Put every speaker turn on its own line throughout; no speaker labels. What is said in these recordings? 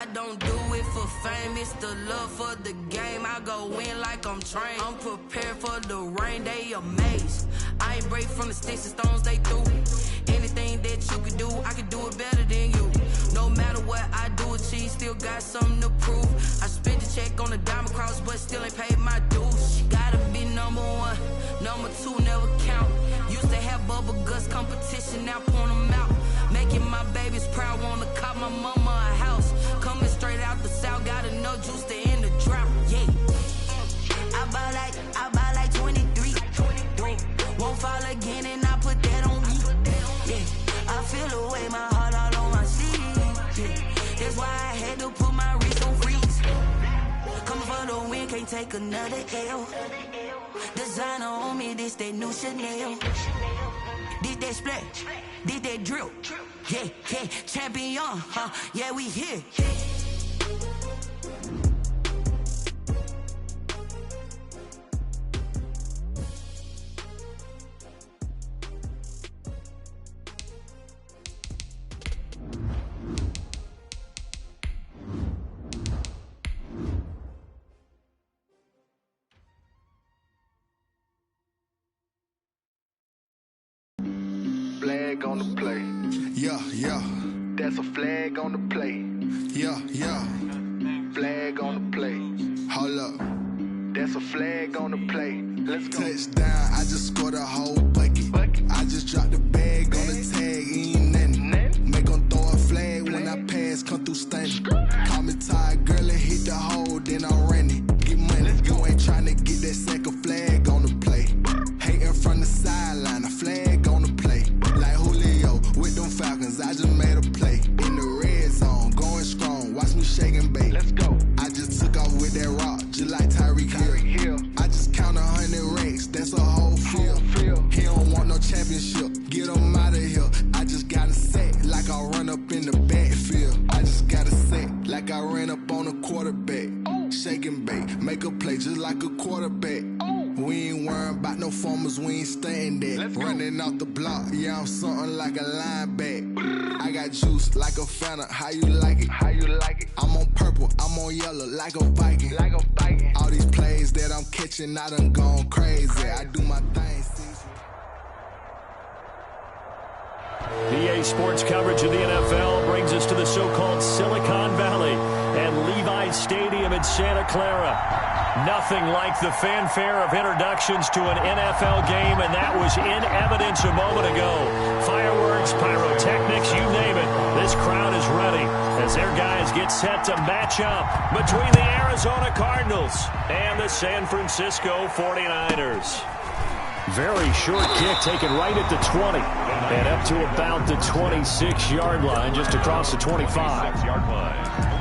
I don't do it for fame, it's the love for the game. I go in like I'm trained. I'm prepared for the rain, they amazed. I ain't break from the sticks and stones they threw. Anything that you can do, I can do it better than you. No matter what I do, achieve, still got something to prove. I spent the check on the diamond cross, but still ain't paid my dues. Gotta be number one, number two never count. Used to have bubble guts competition, now point them out. Making my babies proud, wanna cop my mama a house. Coming straight out the south, got enough juice to end the drought. Yeah, I buy like 23. Won't fall again, and I put that on me. Yeah, I feel away, my heart all on my sleeve. Yeah, that's why I had to put my wrist on freeze. Coming for the win, can't take another L. Designer on me, this that new Chanel. Did that splash, did that drill. Yeah, yeah, champion, yeah, we here.
Flag on the play.
Yeah, yeah.
That's a flag on the play.
Yeah, yeah.
Flag on the play.
Hold up.
That's a flag on the play. Let's go.
Touchdown, I just scored a whole bucket. I just dropped the bag on the tag, ain't nothing. Make 'em throw a flag when I pass, come through stunning. Call me tired, girl, and hit the hole, then I'm running. Get money, you ain't tryna get that second flag on the play. Hating from the sideline, a flag on the play. Like Julio with them Falcons, I just made a play. In the red zone, going strong, watch me shake and bake.
Let's go.
I just took off with that rock, just like Tyreek Hill. I just count 100 racks, that's a whole field. He don't want no championship, get him out of here. I just got a set, like I run up in the backfield. I just got a set, like I ran up on a quarterback. Shake and bake, make a play just like a quarterback. We ain't worrying about no formers, we ain't staying there. Running off the block, yeah, I'm something like a linebacker. I got juice like a Fanta, how you like it?
How you like it?
I'm on purple, I'm on yellow, like a Viking.
Like a Viking.
All these plays that I'm catching, I done gone crazy. I do my thing,
EA Sports coverage of the NFL brings us to the so-called Silicon Valley and Levi's Stadium in Santa Clara. Nothing like the fanfare of introductions to an NFL game, and that was in evidence a moment ago. Fireworks, pyrotechnics, you name it. This crowd is ready as their guys get set to match up between the Arizona Cardinals and the San Francisco 49ers. Very short kick taken right at the 20 and up to about the 26-yard line, just across the 25-yard line.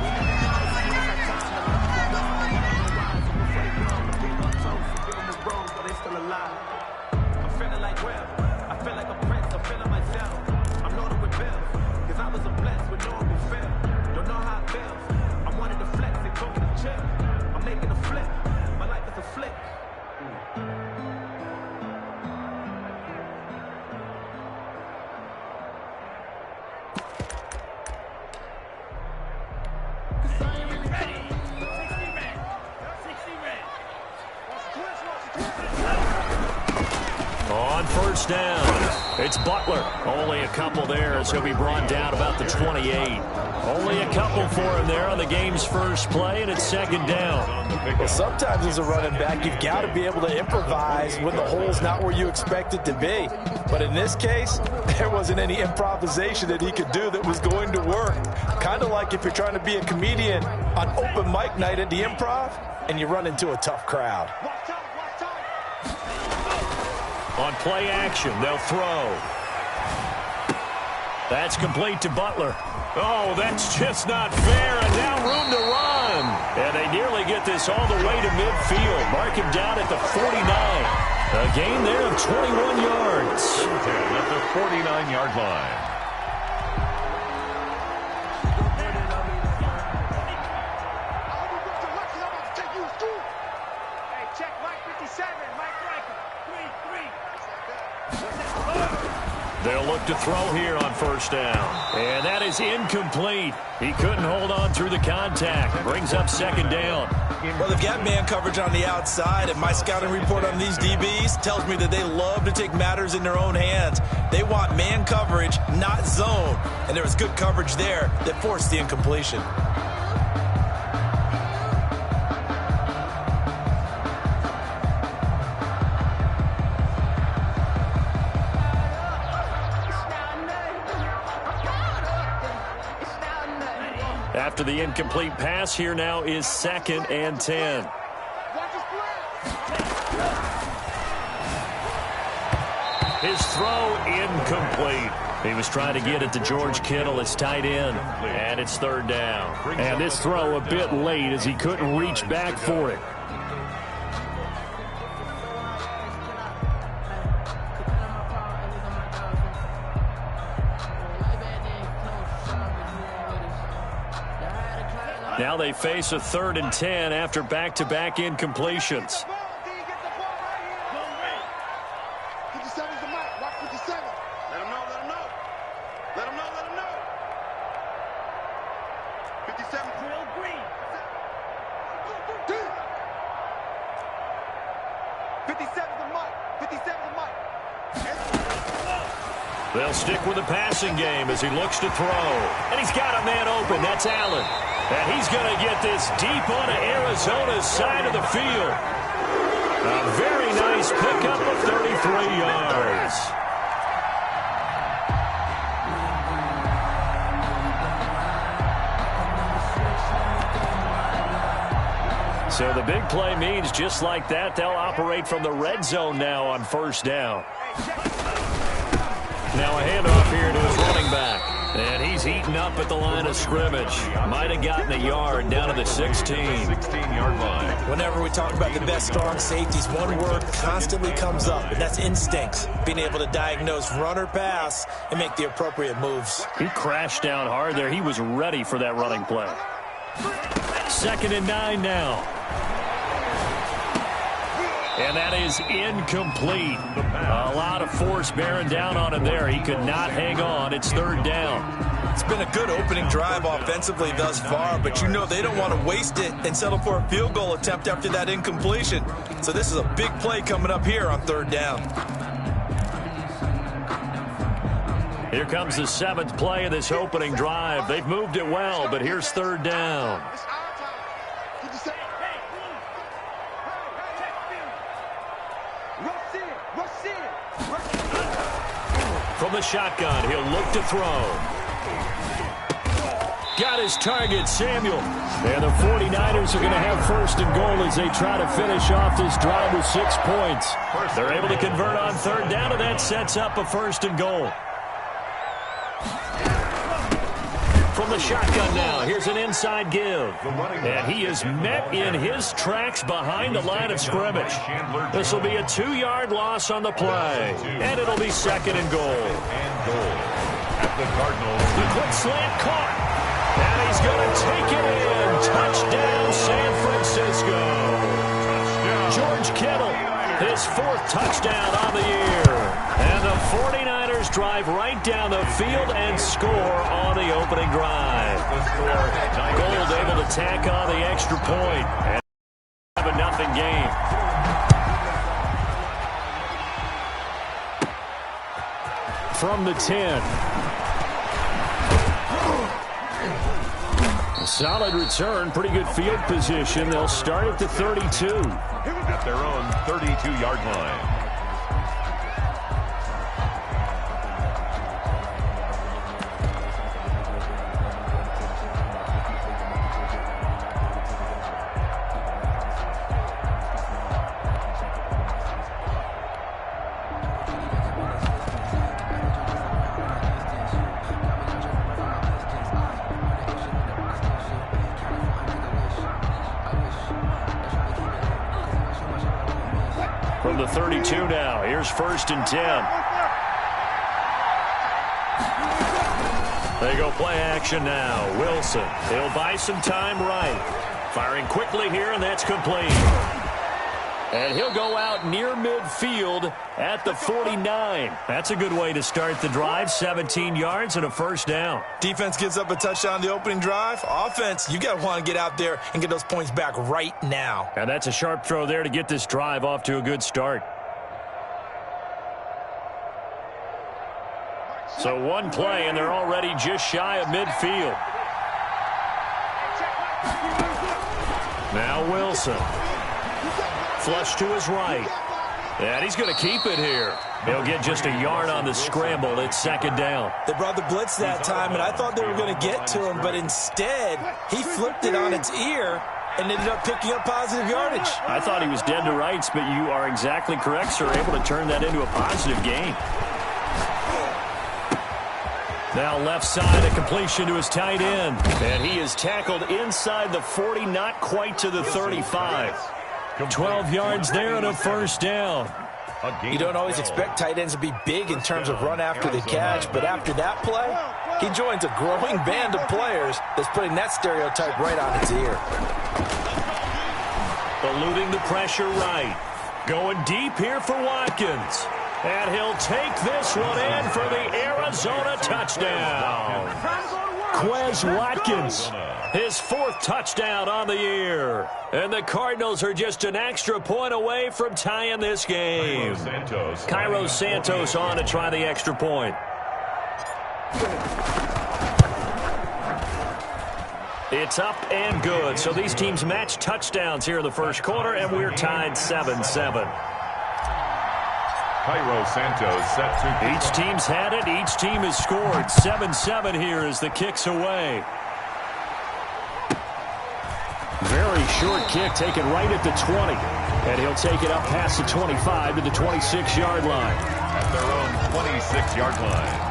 On first down, it's Butler. Only a couple there as he'll be brought down about the 28. Only a couple for him there on the game's first play, and it's second down.
Well, sometimes as a running back, you've got to be able to improvise when the hole's not where you expect it to be. But in this case, there wasn't any improvisation that he could do that was going to work. Kind of like if you're trying to be a comedian on open mic night at the Improv and you run into a tough crowd.
On play action, they'll throw. That's complete to Butler. Oh, that's just not fair, and now room to run. And they nearly get this all the way to midfield. Mark him down at the 49. A gain there of 21 yards. At the 49-yard line. They'll look look to throw here on first down. And that is incomplete. He couldn't hold on through the contact. Brings up second down.
Well, they've got man coverage on the outside, and my scouting report on these DBs tells me that they love to take matters in their own hands. They want man coverage, not zone. And there was good coverage there that forced the incompletion.
After the incomplete pass, here now is 2nd and 10. His throw incomplete. He was trying to get it to George Kittle, his tight end, and it's 3rd down. And this throw a bit late as he couldn't reach back for it. Now they face a 3rd and 10 after back-to-back incompletions. They'll stick with the passing game as he looks to throw. And he's got a man open. That's Allen. And he's going to get this deep onto Arizona's side of the field. A very nice pickup of 33 yards. So the big play means just like that, they'll operate from the red zone now on first down. Now a handoff here to his running back. And he's eaten up at the line of scrimmage. Might have gotten a yard down to the 16-yard line.
Whenever we talk about the best strong safeties, one word constantly comes up, and that's instincts. Being able to diagnose run or pass and make the appropriate moves.
He crashed down hard there. He was ready for that running play. 2nd and 9 now. And that is incomplete. A lot of force bearing down on him there. He could not hang on. It's 3rd down.
It's been a good opening drive offensively thus far, but you know they don't want to waste it and settle for a field goal attempt after that incompletion. So this is a big play coming up here on 3rd down.
Here comes the 7th play of this opening drive. They've moved it well, but here's 3rd down. From the shotgun, he'll look to throw. Got his target, Samuel. And the 49ers are going to have 1st and goal as they try to finish off this drive with 6 points. They're able to convert on 3rd down, and that sets up a 1st and goal. From the shotgun now, here's an inside give. And he is met in his tracks behind the line of scrimmage. This will be a 2-yard loss on the play. And it'll be 2nd and goal. The quick slant caught. And he's going to take it in. Touchdown, San Francisco. George Kittle, his 4th touchdown on the year. And the 49ers drive right down the field and score on the opening drive. Gold able to tack on the extra point. And have a nothing game. From the 10. A solid return, pretty good field position. They'll start at the 32.
At their own 32-yard line.
From the 32 now, here's 1st and 10. They go play action now. Wilson, he'll buy some time right. Firing quickly here, and that's complete. And he'll go out near midfield at the 49. That's a good way to start the drive. 17 yards and a first down.
Defense gives up a touchdown on the opening drive. Offense, you got to want to get out there and get those points back right now.
And that's a sharp throw there to get this drive off to a good start. So one play, and they're already just shy of midfield. Now Wilson. Flush to his right. And he's going to keep it here. He'll get just a yard on the scramble. It's second down.
They brought the blitz that time, and I thought they were going to get to him, but instead, he flipped it on its ear and ended up picking up positive yardage.
I thought he was dead to rights, but you are exactly correct, sir. Able to turn that into a positive gain. Now left side, a completion to his tight end. And he is tackled inside the 40, not quite to the 35. 12 yards there and a first down.
You don't always expect tight ends to be big in terms of run after the catch, but after that play, he joins a growing band of players that's putting that stereotype right on its ear.
Eluding the pressure right. Going deep here for Watkins. And he'll take this one in for the Arizona touchdown. Quez Watkins, his fourth touchdown on the year. And the Cardinals are just an extra point away from tying this game. Cairo Santos on to try the extra point. It's up and good. So these teams match touchdowns here in the first quarter, and we're tied 7-7.
Cairo Santos set to...
Each team's had it. Each team has scored. 7-7 here as the kick's away. Very short kick taken right at the 20. And he'll take it up past the 25 to the 26-yard line.
At their own 26-yard line.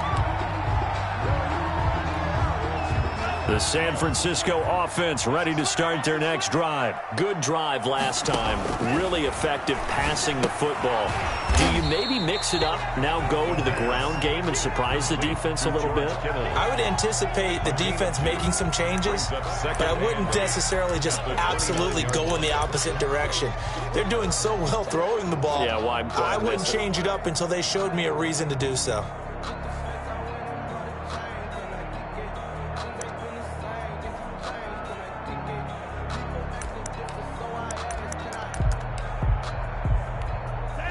The San Francisco offense ready to start their next drive. Good drive last time. Really effective passing the football. Do you maybe mix it up, now go to the ground game and surprise the defense a little bit?
I would anticipate the defense making some changes, but I wouldn't necessarily just absolutely go in the opposite direction. They're doing so well throwing the ball.
Yeah, well,
I wouldn't change it up until they showed me a reason to do so.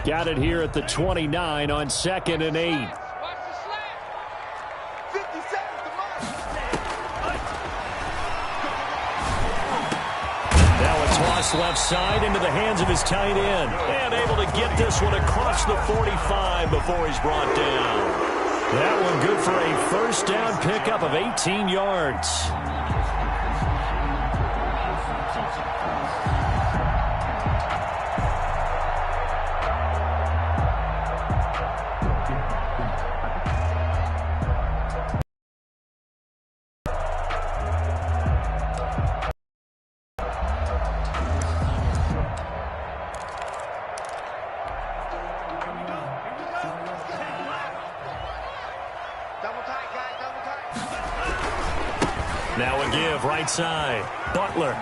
Got it here at the 29 on 2nd and 8. Now a toss left side into the hands of his tight end. And able to get this one across the 45 before he's brought down. That one good for a first down pickup of 18 yards. Now a give, right side. Butler.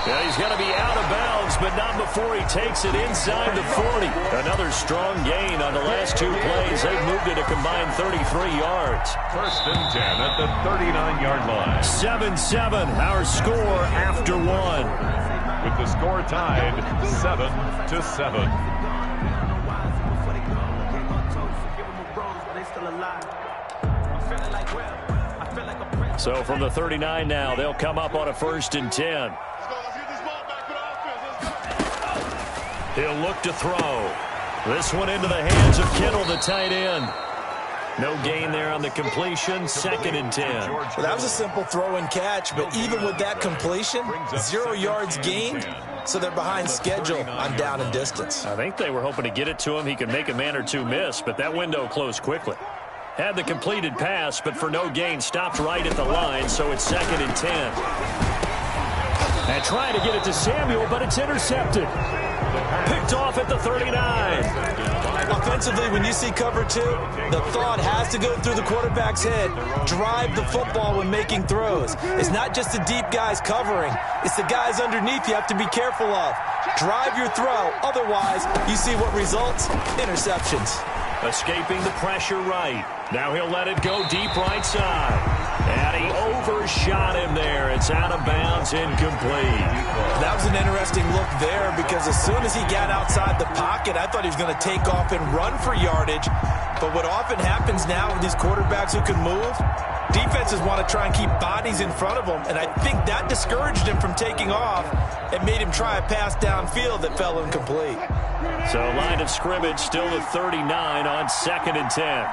Yeah, he's got to be out of bounds, but not before he takes it inside the 40. Another strong gain on the last two plays. They've moved it a combined 33 yards.
1st and 10 at the 39-yard line.
7-7, our score after one.
With the score tied 7-7.
So from the 39 now, they'll come up on a 1st and 10. He'll look to throw. This one into the hands of Kittle, the tight end. No gain there on the completion. 2nd and 10.
Well, that was a simple throw and catch, but even with that completion, 0 yards gained, so they're behind schedule on down and distance.
I think they were hoping to get it to him. He could make a man or two miss, but that window closed quickly. Had the completed pass, but for no gain, stopped right at the line, so it's 2nd and 10. And trying to get it to Samuel, but it's intercepted. Picked off at the 39.
Offensively, when you see cover 2, the thought has to go through the quarterback's head. Drive the football when making throws. It's not just the deep guys covering. It's the guys underneath you have to be careful of. drive your throw. Otherwise, you see what results? Interceptions.
Escaping the pressure right. Now he'll let it go deep right side. And he overshot him there. It's out of bounds, incomplete.
That was an interesting look there because as soon as he got outside the pocket, I thought he was going to take off and run for yardage. But what often happens now with these quarterbacks who can move, defenses want to try and keep bodies in front of them, and I think that discouraged him from taking off and made him try a pass downfield that fell incomplete.
So line of scrimmage still to 39 on 2nd and 10.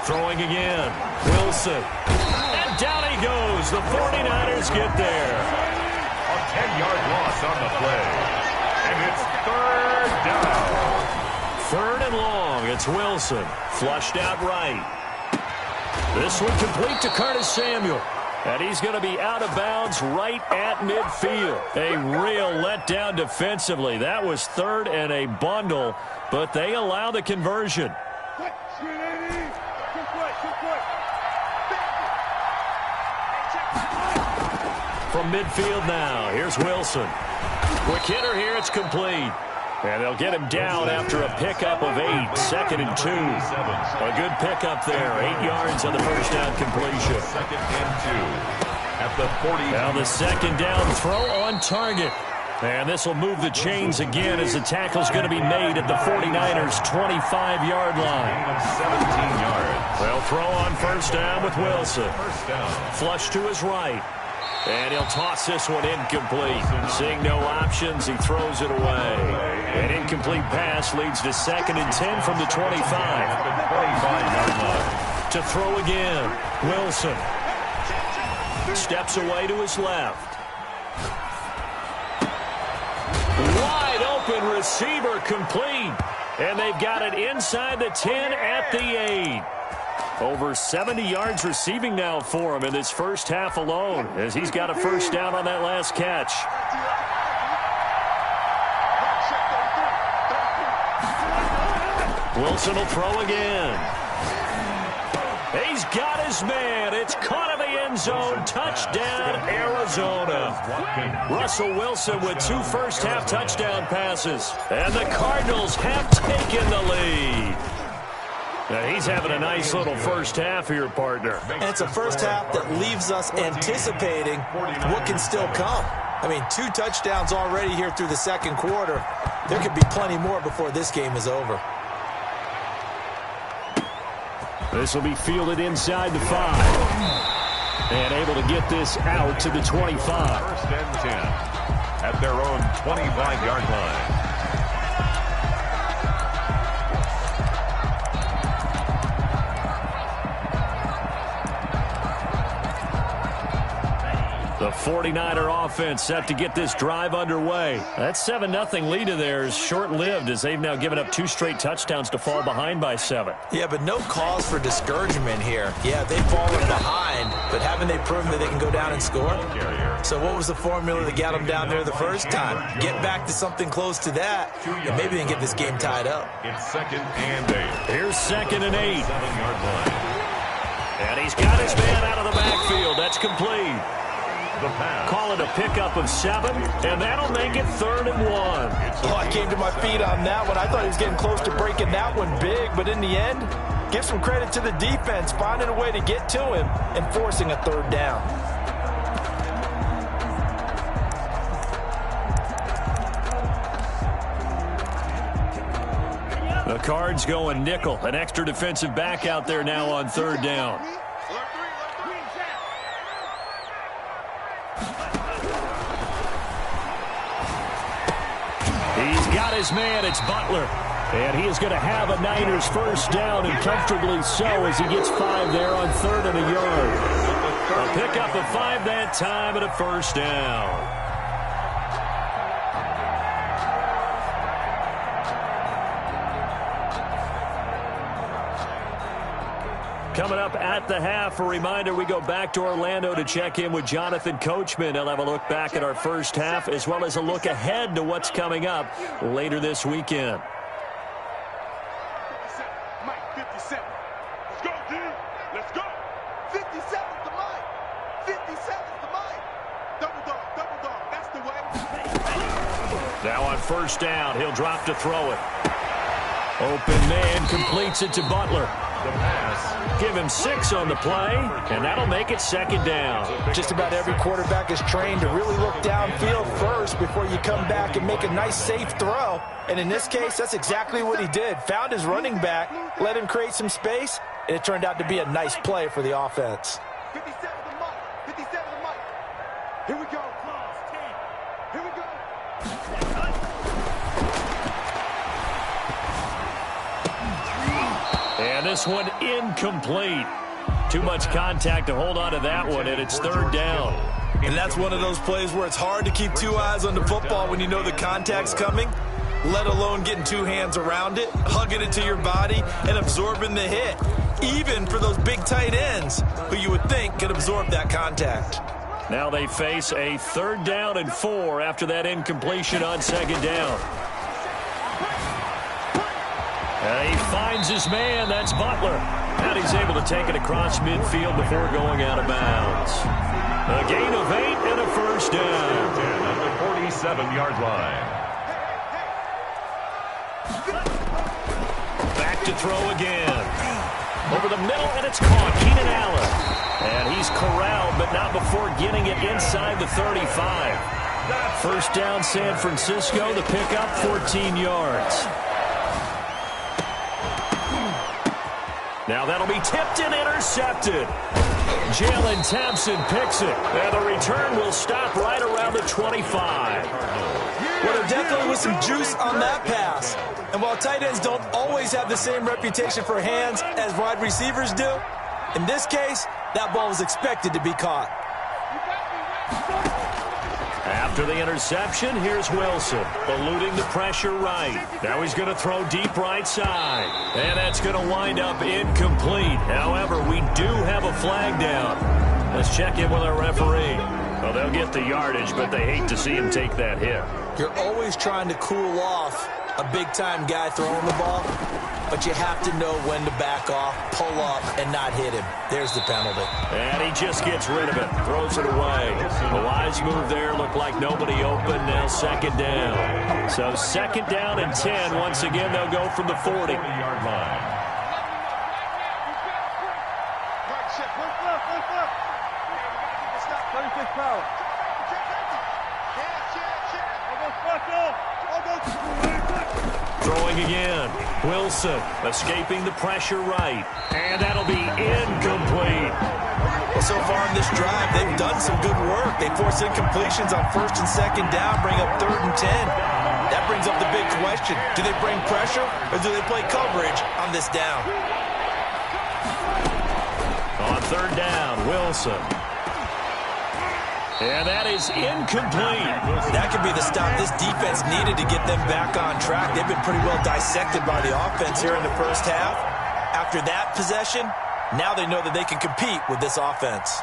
Throwing again. Wilson. And down he goes. The 49ers get there.
A 10-yard loss on the play. And it's 3rd down.
3rd and long. It's Wilson. Flushed out right. This one complete to Curtis Samuel. And he's going to be out of bounds right at midfield. A real letdown defensively. That was 3rd and a bundle, but they allow the conversion. From midfield now, here's Wilson. Quick hitter here, it's complete. And they'll get him down after a pickup of 8, 2nd and 2. A good pickup there, 8 yards on the first down completion.
2nd and 2 at the 40.
Now the 2nd down throw on target. And this will move the chains again as the tackle's going to be made at the 49ers' 25-yard line.
17 yards.
They'll throw on first down with Wilson.
First down.
Flush to his right. And he'll toss this one incomplete. Seeing no options, he throws it away. An incomplete pass leads to 2nd and 10 from the 25.
25-yard line.
To throw again, Wilson. Steps away to his left. Wide open receiver complete. And they've got it inside the 10 at the 8. Over 70 yards receiving now for him in this first half alone, as he's got a first down on that last catch. Wilson will throw again. He's got his man. It's caught in the end zone. Touchdown, Arizona. Russell Wilson with 2 first-half touchdown passes. And the Cardinals have taken the lead. Now he's having a nice little first half here, partner.
And it's a first half that leaves us anticipating what can still come. I mean, 2 touchdowns already here through the 2nd quarter. There could be plenty more before this game is over.
This will be fielded inside the 5. And able to get this out to the 25.
1st and 10 at their own 25-yard line.
The 49er offense set to get this drive underway. That 7-0 lead of theirs short-lived as they've now given up 2 straight touchdowns to fall behind by 7.
Yeah, but no cause for discouragement here. Yeah, they've fallen behind, but haven't they proven that they can go down and score? So what was the formula that got them down there the first time? Get back to something close to that, and maybe they can get this game tied up.
It's 2nd and 8.
Here's 2nd and 8.
7-yard line.
And he's got his man out of the backfield. That's complete. Call it a pickup of 7, and that'll make it 3rd and 1.
Oh, I came to my feet on that one. I thought he was getting close to breaking that one big, but in the end, give some credit to the defense, finding a way to get to him and forcing a 3rd down.
The Cards going nickel. An extra defensive back out there now on 3rd down. He's got his man. It's Butler. And he is going to have a Niners first down, and comfortably so, as he gets 5 there on 3rd and a yard. A pickup of 5 that time and a first down. Coming up at the half, a reminder, we go back to Orlando to check in with Jonathan Coachman. He'll have a look back at our first half as well as a look ahead to what's coming up later this weekend.
Mike, 57. Let's go, dude. Let's go. 57's the Mike. 57's the Mike. Double
Now on first down, he'll drop to throw it. Open man completes it to Butler.
The pass.
Give him 6 on the play, and that'll make it second down.
Just about every quarterback is trained to really look downfield first before you come back and make a nice, safe throw. And in this case, that's exactly what he did. Found his running back, let him create some space, and it turned out to be a nice play for the offense.
57 to Mike. 57 to Mike. Here we go. Here we go.
And this one incomplete. Too much contact to hold on to that one, and it's third down.
And that's one of those plays where it's hard to keep 2 eyes on the football when you know the contact's coming, let alone getting 2 hands around it, hugging it to your body, and absorbing the hit. Even for those big tight ends who you would think could absorb that contact.
Now they face a 3rd down and 4 after that incompletion on second down. He finds his man. That's Butler. And he's able to take it across midfield before going out of bounds. A gain of 8 and a first down.
At the 47-yard line.
Back to throw again. Over the middle, and it's caught. Keenan Allen. And he's corralled, but not before getting it inside the 35. First down, San Francisco. The pickup, 14 yards. Now that'll be tipped and intercepted. Jalen Thompson picks it. And the return will stop right around the 25.
Well, there definitely was some juice on that pass. And while tight ends don't always have the same reputation for hands as wide receivers do, in this case, that ball was expected to be caught.
After the interception, here's Wilson, eluding the pressure right. Now he's going to throw deep right side. And that's going to wind up incomplete. However, we do have a flag down. Let's check in with our referee. Well, they'll get the yardage, but they hate to see him take that hit.
You're always trying to cool off a big-time guy throwing the ball, but you have to know when to back off, pull up, and not hit him. There's the penalty.
And he just gets rid of it, throws it away. A wise move there, looked like nobody open, now second down. So second down and 10. Once again, they'll go from the 40-yard line. Throwing again. Wilson escaping the pressure right. And that'll be incomplete.
Well, so far in this drive, they've done some good work. They force incompletions on first and second down, bring up 3rd and 10. That brings up the big question. Do they bring pressure or do they play coverage on this down?
On 3rd down, Wilson. And that is incomplete.
That could be the stop this defense needed to get them back on track. They've been pretty well dissected by the offense here in the first half. After that possession, now they know that they can compete with this offense.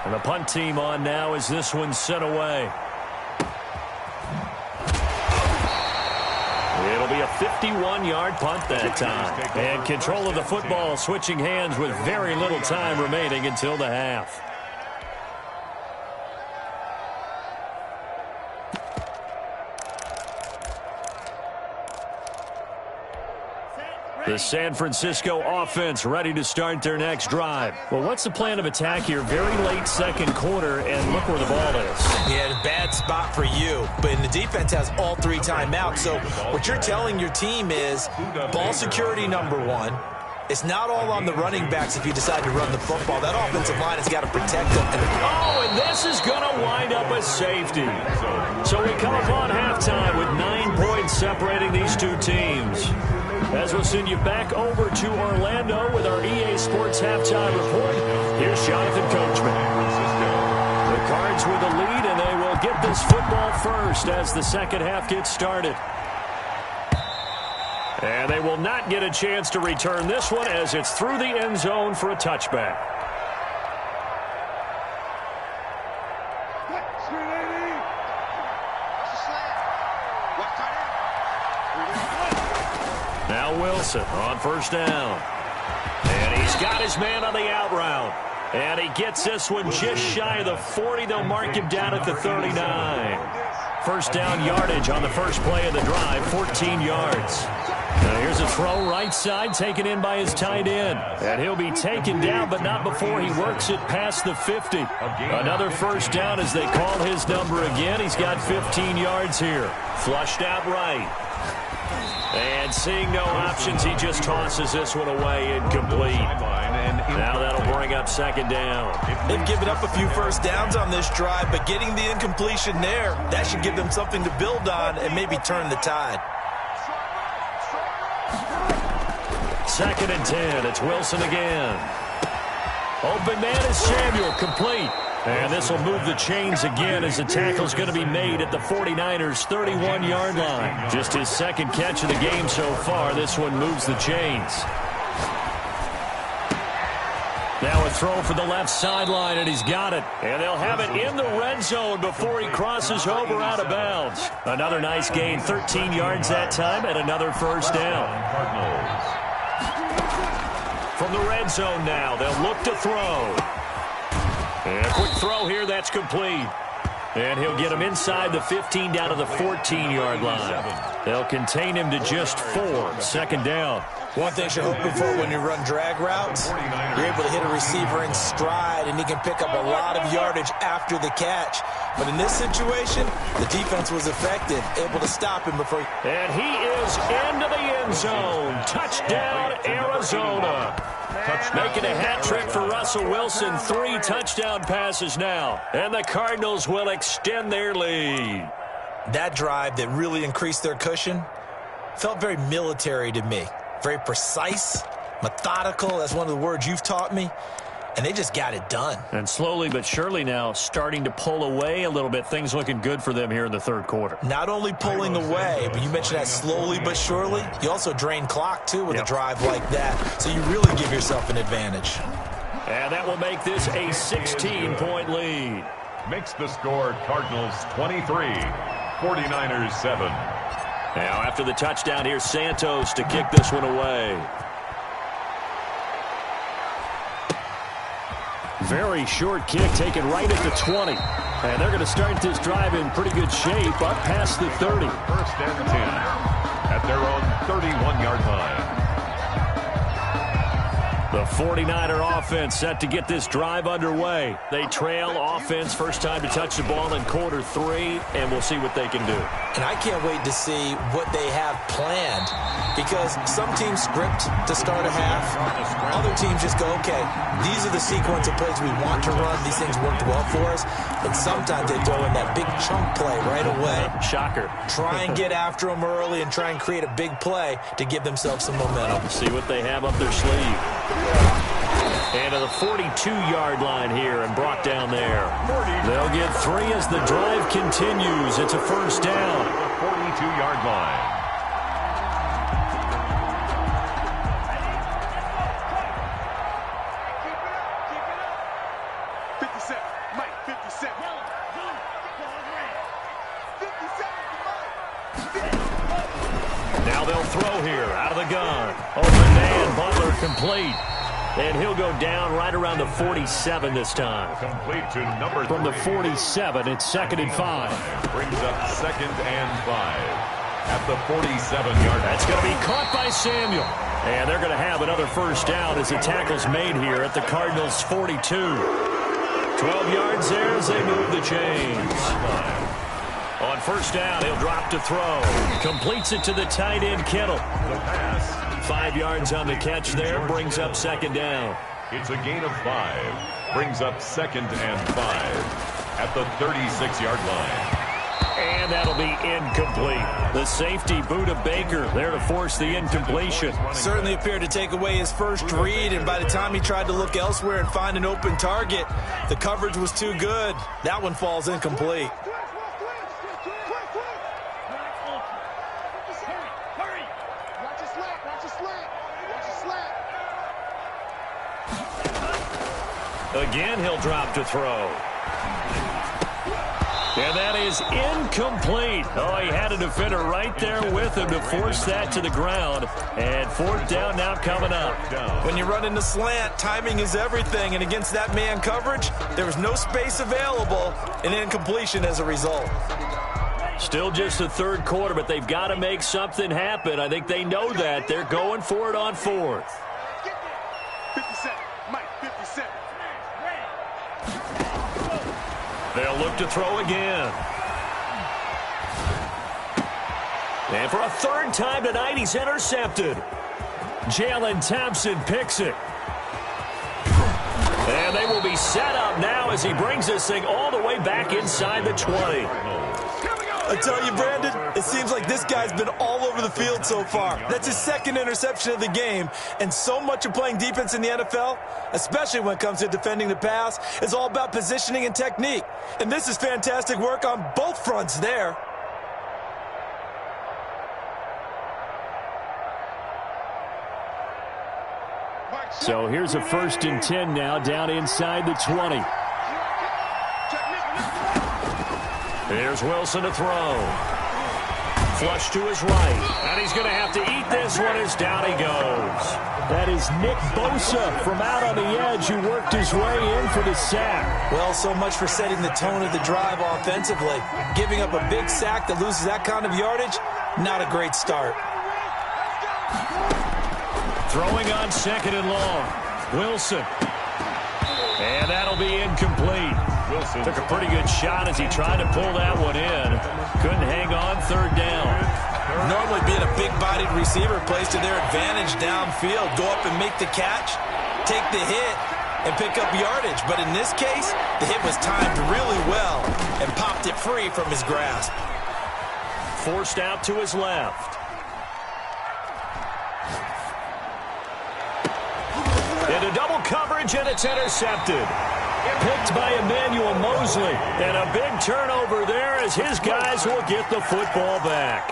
And the punt team on now as this one's sent away. It'll be a 51-yard punt that time. And control of the football switching hands with very little time remaining until the half. The San Francisco offense ready to start their next drive. Well, what's the plan of attack here? Very late second quarter, and look where the ball is.
Yeah, a bad spot for you. But the defense has all 3 timeouts. So what you're telling your team is ball security number 1. It's not all on the running backs if you decide to run the football. That offensive line has got to protect them.
Oh, and this is going to wind up a safety. So we come upon halftime with 9 points separating these two teams. As we'll send you back over to Orlando with our EA Sports Halftime Report, here's Jonathan Coachman. The Cards with the lead, and they will get this football first as the second half gets started. And they will not get a chance to return this one as it's through the end zone for a touchback. Now Wilson on first down. And he's got his man on the out route. And he gets this one just shy of the 40. They'll mark him down at the 39. First down yardage on the first play of the drive, 14 yards. Now here's a throw right side, taken in by his tight end. And he'll be taken down, but not before he works it past the 50. Another first down as they call his number again. He's got 15 yards here. Flushed out right. And seeing no options, he just tosses this one away, incomplete. Now that'll bring up second down.
They've given up a few first downs on this drive, but getting the incompletion there, that should give them something to build on and maybe turn the tide.
Second and 10. It's Wilson again. Open man is Samuel, complete. And this will move the chains again as the tackle's going to be made at the 49ers' 31-yard line. Just his second catch of the game so far. This one moves the chains. Now a throw for the left sideline, and he's got it. And they'll have it in the red zone before he crosses over out of bounds. Another nice gain, 13 yards that time, and another first down. From the red zone now, they'll look to throw. And a quick throw here, that's complete. And he'll get him inside the 15 down to the 14-yard line. They'll contain him to just 4. Second down.
One thing you're hoping for when you run drag routes, you're able to hit a receiver in stride, and he can pick up a lot of yardage after the catch. But in this situation, the defense was effective, able to stop him before he...
And he is into the end zone. Touchdown, Arizona. Making a hat trick for Russell Wilson. 3 touchdown passes now. And the Cardinals will extend their lead.
That drive that really increased their cushion felt very military to me. Very precise, methodical. That's one of the words you've taught me. And they just got it done. And
slowly but surely now starting to pull away a little bit. Things looking good for them here in the third quarter.
Not only pulling away, but you mentioned that slowly but surely. You also drain clock, too, with a drive like that. So you really give yourself an advantage.
And that will make this a 16-point lead.
Makes the score Cardinals 23, 49ers 7.
Now after the touchdown, here's Santos to kick this one away. Very short kick taken right at the 20. And they're going to start this drive in pretty good shape up past the 30.
First and 10 at their own 31-yard line.
The 49er offense set to get this drive underway. They trail offense, first time to touch the ball in quarter 3, and we'll see what they can do.
And I can't wait to see what they have planned, because some teams script to start a half. Other teams just go, okay, these are the sequence of plays we want to run. These things worked well for us. But sometimes they throw in that big chunk play right away.
Shocker.
Try and get after them early and try and create a big play to give themselves some momentum.
See what they have up their sleeve. And to the 42-yard line here and brought down there. They'll get 3 as the drive continues. It's a first down.
The 42-yard line.
Now they'll throw here out of the gun. Open man, Butler complete. And he'll go down right around the 47 this time.
Complete to number 3.
From the 47, it's second and 5.
Brings up second and 5 at the 47-yard line.
That's going to be caught by Samuel. And they're going to have another first down as the tackle's made here at the Cardinals' 42. 12 yards there as they move the chains. On first down, he'll drop to throw. Completes it to the tight end, Kittle.
The pass.
5 yards on the catch there, brings up second down.
It's a gain of 5. Brings up second and 5 at the 36-yard line.
And that'll be incomplete. The safety, Buda Baker, there to force the incompletion.
Certainly appeared to take away his first read, and by the time he tried to look elsewhere and find an open target, the coverage was too good. That one falls incomplete.
Again, he'll drop to throw. And that is incomplete. Oh, he had a defender right there with him to force that to the ground. And fourth down now coming up.
When you run in the slant, timing is everything. And against that man coverage, there was no space available, and incompletion as a result.
Still just the third quarter, but they've got to make something happen. I think they know that. They're going for it on fourth.
57, Mike, 57.
They'll look to throw again. And for a third time tonight, he's intercepted. Jalen Thompson picks it. And they will be set up now as he brings this thing all the way back inside the 20.
I tell you, Brandon, it seems like this guy's been all over the field so far. That's his second interception of the game. And so much of playing defense in the NFL, especially when it comes to defending the pass, is all about positioning and technique. And this is fantastic work on both fronts there.
So here's a 1st and 10 now down inside the 20. Here's Wilson to throw. Flush to his right. And he's going to have to eat this one as down he goes. That is Nick Bosa from out on the edge who worked his way in for the sack.
Well, so much for setting the tone of the drive offensively. Giving up a big sack that loses that kind of yardage, not a great start.
Throwing on 2nd and long. Wilson. And that'll be incomplete. Wilson took a pretty good shot as he tried to pull that one in. Couldn't hang on 3rd down.
Normally being a big-bodied receiver plays to their advantage downfield. Go up and make the catch, take the hit, and pick up yardage. But in this case, the hit was timed really well and popped it free from his grasp.
Forced out to his left. Into double coverage, and it's intercepted. Picked by Emmanuel Mosley. And a big turnover there as his guys will get the football back.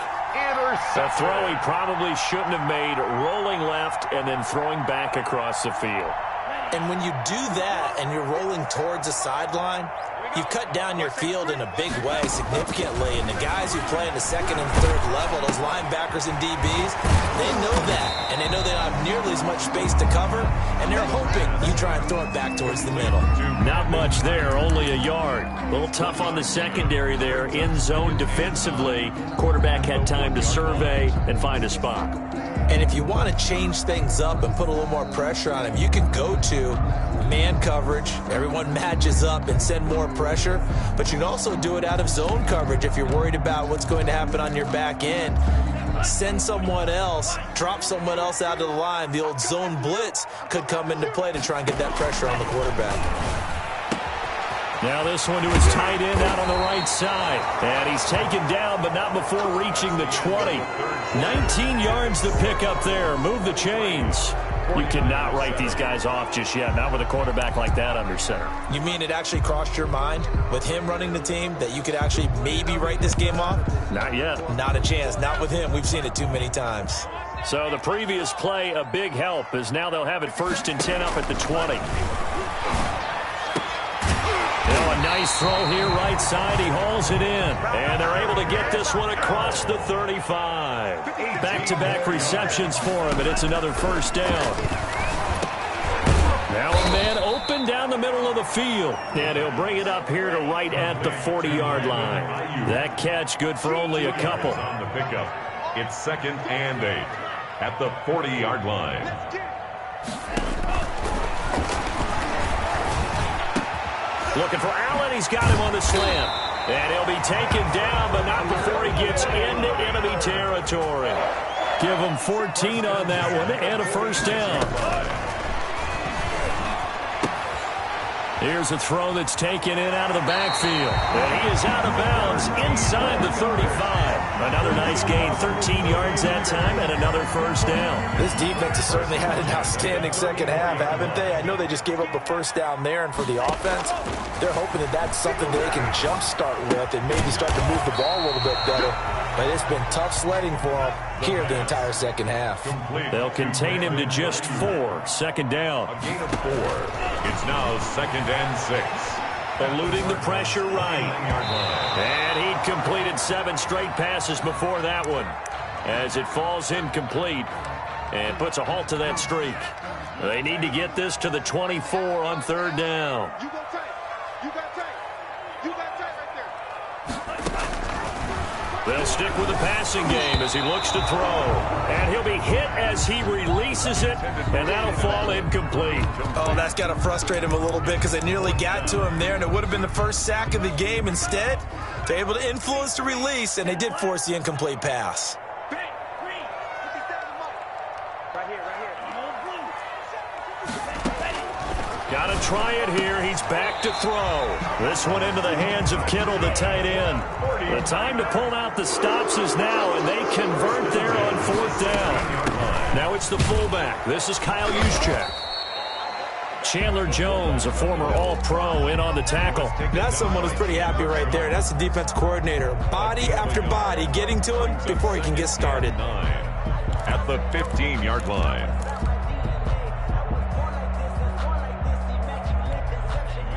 A throw he probably shouldn't have made, rolling left and then throwing back across the field.
And when you do that and you're rolling towards the sideline, you've cut down your field in a big way significantly. And the guys who play in the 2nd and 3rd level, those linebackers and DBs, they know that. And they know they don't have nearly as much space to cover. And they're hoping you try and throw it back towards the middle.
Not much there, only a yard. A little tough on the secondary there, in zone defensively. Quarterback had time to survey and find a spot.
And if you want to change things up and put a little more pressure on him, you can go to man coverage. Everyone matches up and send more pressure. But you can also do it out of zone coverage if you're worried about what's going to happen on your back end. Send someone else, drop someone else out of the line. The old zone blitz could come into play to try and get that pressure on the quarterback.
Now this one to his tight end out on the right side. And he's taken down, but not before reaching the 20. 19 yards to pick up there. Move the chains. You cannot write these guys off just yet, not with a quarterback like that under center.
You mean it actually crossed your mind with him running the team that you could actually maybe write this game off?
Not yet.
Not a chance. Not with him. We've seen it too many times.
So the previous play, a big help, as now they'll have it 1st and 10 up at the 20. A nice throw here right side. He hauls it in. And they're able to get this one across the 35. Back-to-back receptions for him, and it's another 1st down. Now a man open down the middle of the field. And he'll bring it up here to right at the 40-yard line. That catch good for only a couple.
On the pickup, it's 2nd and 8 at the 40-yard line.
Looking for Allen. He's got him on the slant. And he'll be taken down, but not before he gets into enemy territory. Give him 14 on that one and a 1st down. Here's a throw that's taken in out of the backfield. And he is out of bounds inside the 35. Another nice gain, 13 yards that time, and another 1st down.
This defense has certainly had an outstanding second half, haven't they? I know they just gave up a 1st down there, and for the offense, they're hoping that that's something they can jumpstart with and maybe start to move the ball a little bit better. But it's been tough sledding for them here the entire second half.
They'll contain him to just 4. 2nd down.
A gain of 4. It's now 2nd and 6.
eluding the pressure right. And he'd completed 7 straight passes before that one, as it falls incomplete and puts a halt to that streak. They need to get this to the 24 on 3rd down.
You got tight. You got tight. You got tight right there.
They'll stick with the passing game as he looks to throw. And he'll be hit as he releases it, and that'll fall incomplete.
Oh, that's got to frustrate him a little bit because they nearly got to him there, and it would have been the first sack of the game. Instead, they're able to influence the release, and they did force the incomplete pass.
Got to try it here. He's back to throw. This one into the hands of Kittle, the tight end. The time to pull out the stops is now, and they convert there on 4th down. Now it's the fullback. This is Kyle Juszczyk. Chandler Jones, a former All-Pro, in on the tackle.
That's someone who's pretty happy right there. That's the defense coordinator. Body after body getting to him before he can get started.
At the 15-yard line.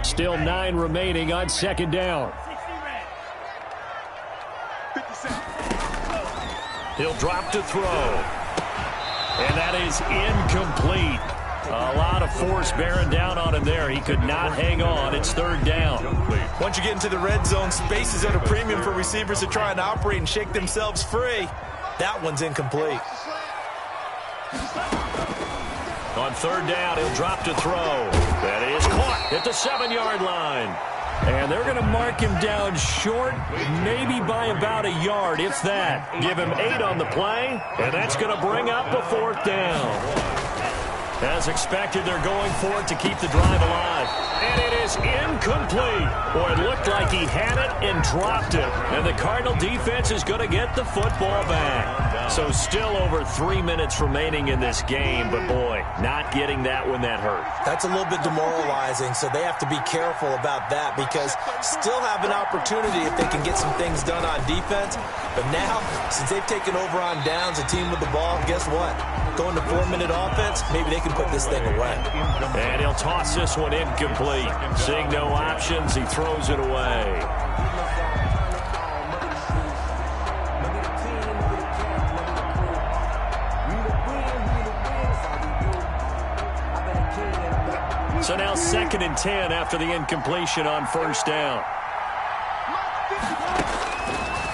Still 9 remaining on 2nd down. He'll drop to throw. And that is incomplete. A lot of force bearing down on him there. He could not hang on. It's 3rd down.
Once you get into the red zone, space is at a premium for receivers to try and operate and shake themselves free. That one's incomplete.
On 3rd down, he'll drop to throw. That is caught at the 7-yard line. And they're going to mark him down short, maybe by about a yard, if that. Give him 8 on the play, and that's going to bring up a 4th down. As expected, they're going for it to keep the drive alive. And it is incomplete. Boy, it looked like he had it and dropped it. And the Cardinal defense is going to get the football back. So still over 3 minutes remaining in this game. But, boy, not getting that when that hurt.
That's a little bit demoralizing, so they have to be careful about that because still have an opportunity if they can get some things done on defense. But now, since they've taken over on downs, a team with the ball, guess what? Going to 4-minute offense, maybe they can put this thing away.
And he'll toss this one incomplete. Seeing no options, he throws it away. So now 2nd and 10 after the incompletion on 1st down.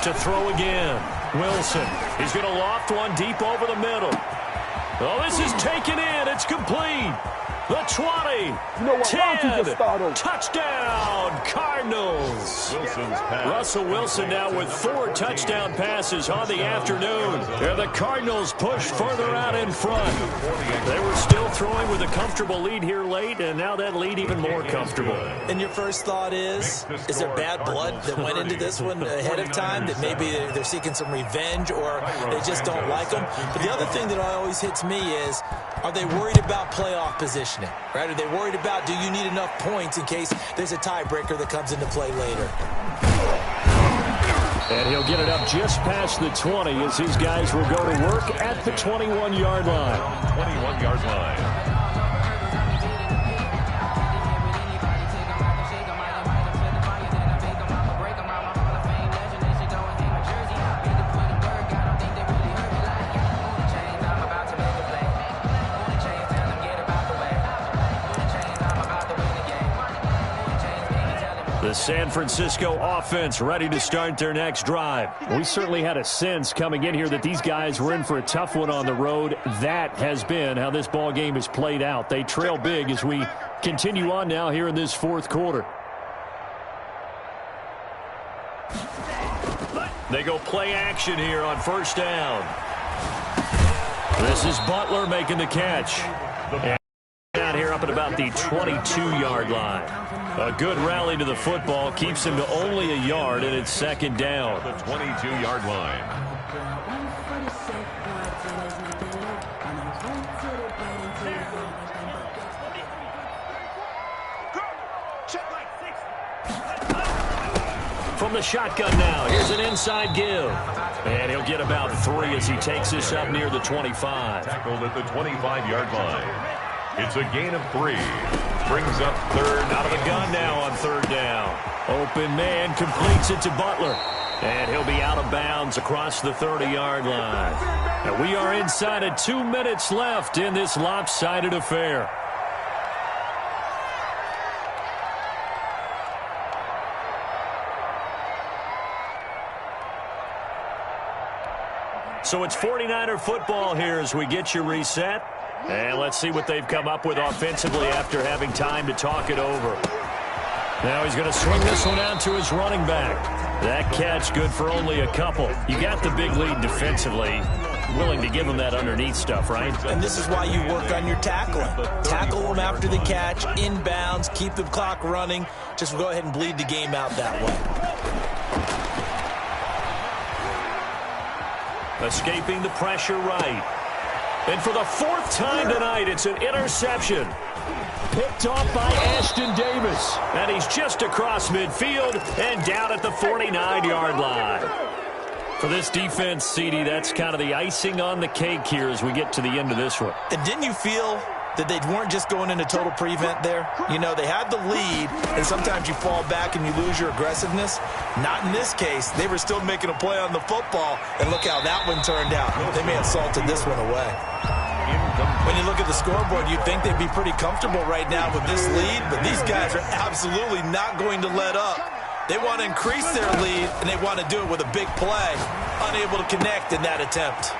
To throw again. Wilson. He's going to loft one deep over the middle. Oh, this is taken in. It's complete. The 20, 10, touchdown, Cardinals. Russell Wilson now with 4 touchdown passes on the afternoon. And the Cardinals push further out in front. They were still throwing with a comfortable lead here late, and now that lead even more comfortable.
And your first thought is there bad blood that went into this one ahead of time, that maybe they're seeking some revenge or they just don't like them? But the other thing that always hits me is, are they worried about playoff positioning? Right? Are they worried about, do you need enough points in case there's a tiebreaker that comes into play later?
And he'll get it up just past the 20 as these guys will go to work at the 21-yard line.
21-yard line.
The San Francisco offense ready to start their next drive. We certainly had a sense coming in here that these guys were in for a tough one on the road. That has been how this ball game is played out. They trail big as we continue on now here in this 4th quarter. They go play action here on 1st down. This is Butler making the catch. And down here up at about the 22-yard line. A good rally to the football keeps him to only a yard, and it's 2nd down.
The 22-yard line.
From the shotgun now, here's an inside give. And he'll get about 3 as he takes this up near the 25.
Tackled at the 25-yard line. It's a gain of 3. brings up third.
Out of the gun now on third down. Open man completes it to Butler. And he'll be out of bounds across the 30-yard line. And we are inside of 2 minutes left in this lopsided affair. So it's 49er football here as we get you reset. And let's see what they've come up with offensively after having time to talk it over. Now he's going to swing this one out to his running back. That catch good for only a couple. You got the big lead defensively. Willing to give him that underneath stuff, right?
And this is why you work on your tackling. Tackle them after the catch, inbounds, keep the clock running. Just go ahead and bleed the game out that way.
Escaping the pressure right. And for the fourth time tonight, it's an interception. Picked off by Ashton Davis. And he's just across midfield and down at the 49-yard line. For this defense, CD, that's kind of the icing on the cake here as we get to the end of this one.
And didn't you feel that they weren't just going into total prevent there? You know, they had the lead, and sometimes you fall back and you lose your aggressiveness. Not in this case. They were still making a play on the football, and look how that one turned out. They may have salted this one away. When you look at the scoreboard, you'd think they'd be pretty comfortable right now with this lead, but these guys are absolutely not going to let up. They want to increase their lead, and they want to do it with a big play. Unable to connect in that attempt.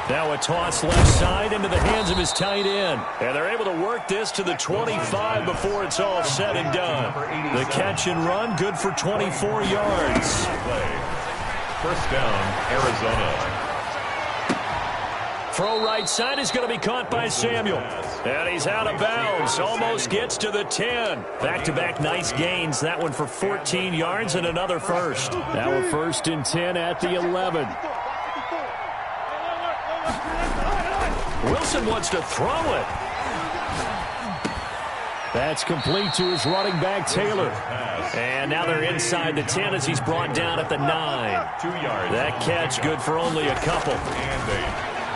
Now a toss left side into the hands of his tight end. And they're able to work this to the 25 before it's all said and done. The catch and run, good for 24 yards.
First down, Arizona.
Throw right side is going to be caught by Samuel. And he's out of bounds. Almost gets to the 10. Back-to-back nice gains. That one for 14 yards and another first. Now a 1st and 10 at the 11. Wilson wants to throw it. That's complete to his running back, Taylor. And now they're inside the 10 as he's brought down at the 9.
2 yards.
That catch good for only a couple.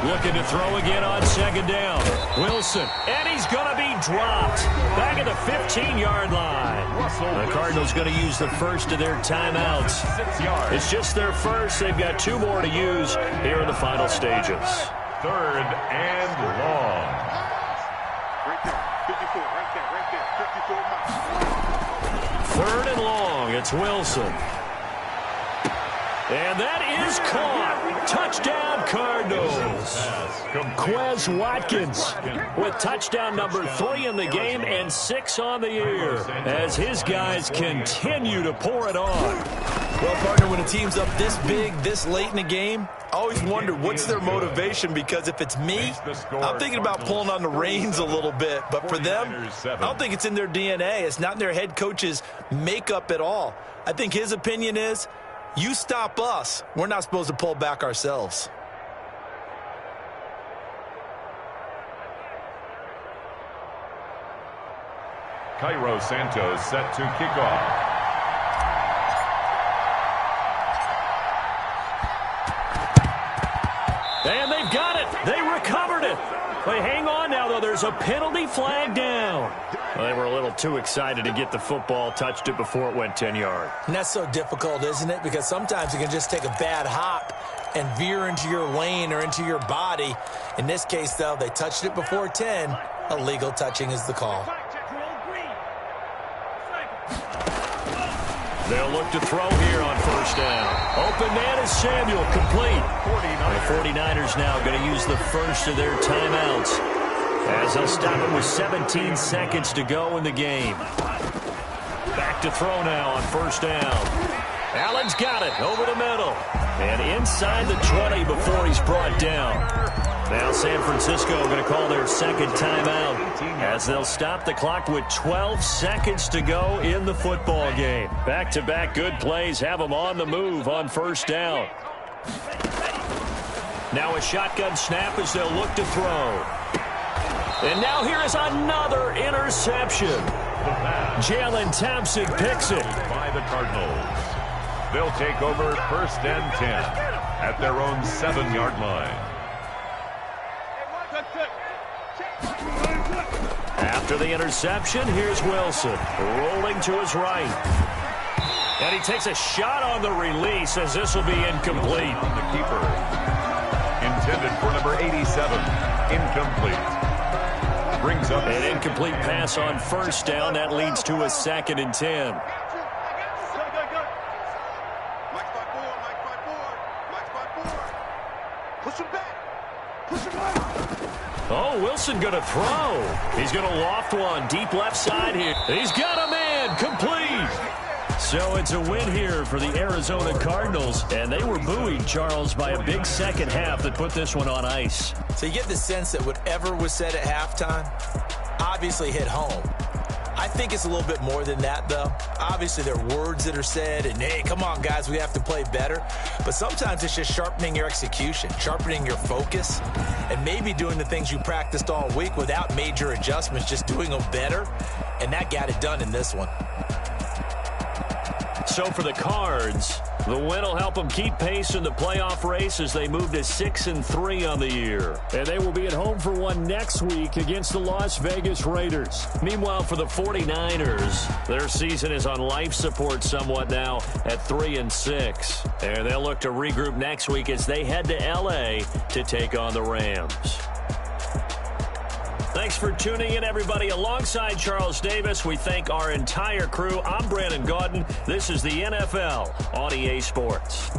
Looking to throw again on 2nd down. Wilson, and he's going to be dropped. Back at the 15-yard line. The Cardinals going to use the first of their timeouts. It's just their first. They've got 2 more to use here in the final stages.
3rd and long.
Right there, 54, right there, 54 miles.
3rd and long. It's Wilson. And that is caught. Touchdown, Cardinals. Quez Watkins with touchdown number 3 in the game and 6 on the year as his guys continue to pour it on.
Well, partner, when a team's up this big, this late in the game, I always wonder what's their motivation, because if it's me, I'm thinking about pulling on the reins a little bit. But for them, I don't think it's in their DNA. It's not in their head coach's makeup at all. I think his opinion is, you stop us, we're not supposed to pull back ourselves.
Cairo Santos set to kick off.
And they've got it. They recovered it. They hang on now, though. There's a penalty flag down. Well, they were a little too excited to get the football, touched it before it went 10 yards.
And that's so difficult, isn't it? Because sometimes you can just take a bad hop and veer into your lane or into your body. In this case, though, they touched it before 10. Illegal touching is the call.
They'll look to throw here on 1st down. Open man is Samuel, complete. The 49ers now going to use the first of their timeouts as they'll stop it with 17 seconds to go in the game. Back to throw now on 1st down. Allen's got it over the middle. And inside the 20 before he's brought down. Now San Francisco going to call their 2nd timeout as they'll stop the clock with 12 seconds to go in the football game. Back-to-back good plays have them on the move on 1st down. Now a shotgun snap as they'll look to throw. And now here is another interception. Jalen Thompson picks it.
By the Cardinals. They'll take over 1st and 10 at their own 7-yard line.
Out After the interception, here's Wilson, rolling to his right. And he takes a shot on the release as this will be incomplete.
On the keeper. Intended for number 87. Incomplete. Brings up
an incomplete pass on first down. That leads to a 2nd and 10. Oh, Wilson going to throw. He's going to loft one deep left side here. He's got a man complete. So it's a win here for the Arizona Cardinals, and they were buoyed, Charles, by a big second half that put this one on ice.
So you get the sense that whatever was said at halftime obviously hit home. I think it's a little bit more than that, though. Obviously, there are words that are said, and, hey, come on, guys, we have to play better. But sometimes it's just sharpening your execution, sharpening your focus, and maybe doing the things you practiced all week without major adjustments, just doing them better, and that got it done in this one.
So for the Cards, the win will help them keep pace in the playoff race as they move to 6-3 on the year. And they will be at home for one next week against the Las Vegas Raiders. Meanwhile, for the 49ers, their season is on life support somewhat now at 3-6. And they'll look to regroup next week as they head to L.A. to take on the Rams. Thanks for tuning in, everybody. Alongside Charles Davis, we thank our entire crew. I'm Brandon Gaudin. This is the NFL on EA Sports.